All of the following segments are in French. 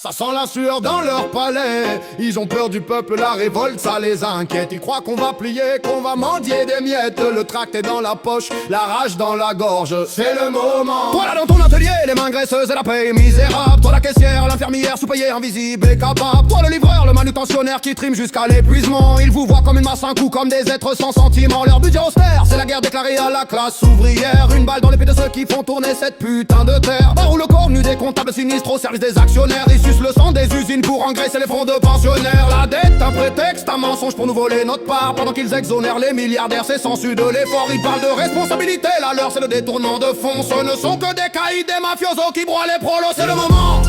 Ça sent la sueur dans leur palais. Ils ont peur du peuple, la révolte, ça les inquiète. Ils croient qu'on va plier, qu'on va mendier des miettes. Le tract est dans la poche, la rage dans la gorge. C'est le moment. Toi là dans ton atelier, les mains graisseuses et la paye misérable. Toi la caissière, l'infirmière, sous-payée, invisible et capable. Toi le livreur, le manutentionnaire qui trime jusqu'à l'épuisement. Ils vous voient comme une masse, un coup, comme des êtres sans sentiment. Leur budget austère, c'est la guerre déclarée à la classe ouvrière. Une balle dans l'épée de ceux qui font tourner cette putain de terre. Barre ou le corps nu des comptables sinistres au service des actionnaires. Le sang des usines pour engraisser les fonds de pensionnaires. La dette, un prétexte, un mensonge pour nous voler notre part. Pendant qu'ils exonèrent les milliardaires, c'est sans su de l'effort. Ils parlent de responsabilité, la leur c'est le détournement de fonds. Ce ne sont que des caïds, des mafiosos qui broient les prolos. C'est le moment,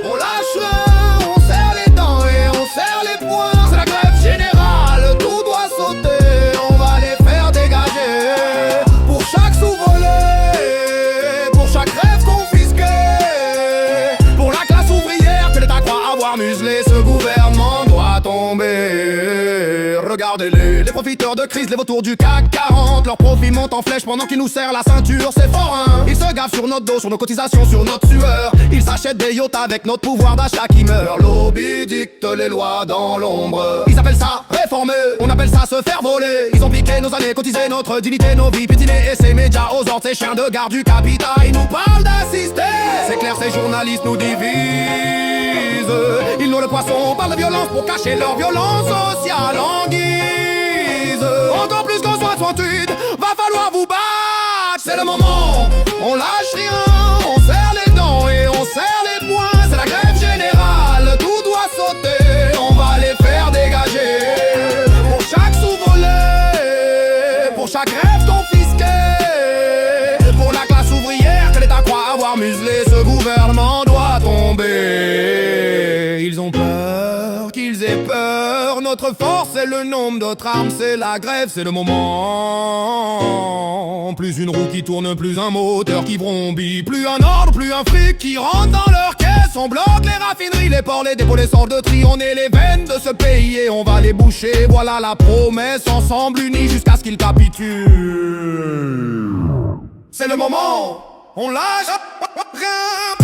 on lâche rien, on serre les dents et on serre les poings. C'est la grève générale, tout doit sauter. On va les faire dégager. Pour chaque sous-volé, pour chaque rêve confisqué, pour la classe ouvrière que l'État croit avoir muselé, ce gouvernement doit tomber. Regardez-les, les profiteurs de crise, les vautours du CAC 40. Leurs profits montent en flèche pendant qu'ils nous serrent la ceinture, c'est forain. Ils se gavent sur notre dos, sur nos cotisations, sur notre sueur. Ils s'achètent des yachts avec notre pouvoir d'achat qui meurt. Lobby dicte les lois dans l'ombre. Ils appellent ça réformer, on appelle ça se faire voler. Ils ont piqué nos années, cotisé notre dignité, nos vies piétinées. Et ces médias aux ordres, ces chiens de garde du capital. Ils nous parlent d'assister, c'est clair, ces journalistes nous divisent. Ils noient le poisson par la violence pour cacher leur violence sociale en guise. Encore plus qu'en 68, va falloir vous battre. C'est le moment, on lâche rien, on serre les dents et on serre les poings. C'est la grève générale, tout doit sauter. On va les faire dégager. Pour chaque sous-volé, pour chaque rêve confisqué, pour la classe ouvrière que l'État croit avoir muselé, ce gouvernement doit tomber. Ils ont peur qu'ils aient peur. Notre force c'est le nombre, notre arme c'est la grève, c'est le moment. Plus une roue qui tourne, plus un moteur qui vrombit, plus un ordre, plus un fric qui rentre dans leur caisse. On bloque les raffineries, les ports, les dépôts, les centres de tri. On est les veines de ce pays et on va les boucher. Voilà la promesse, ensemble unis jusqu'à ce qu'ils capitulent. C'est le moment, on lâche rien.